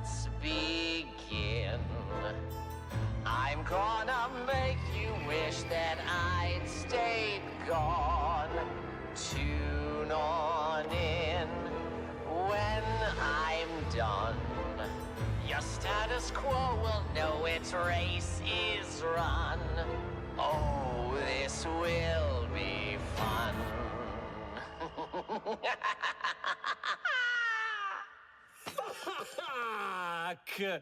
let's begin. I'm gonna make you wish that I'd stayed gone. Tune on in when I'm done. Your status quo will know its race is run. Oh, this will be fun. Fuck!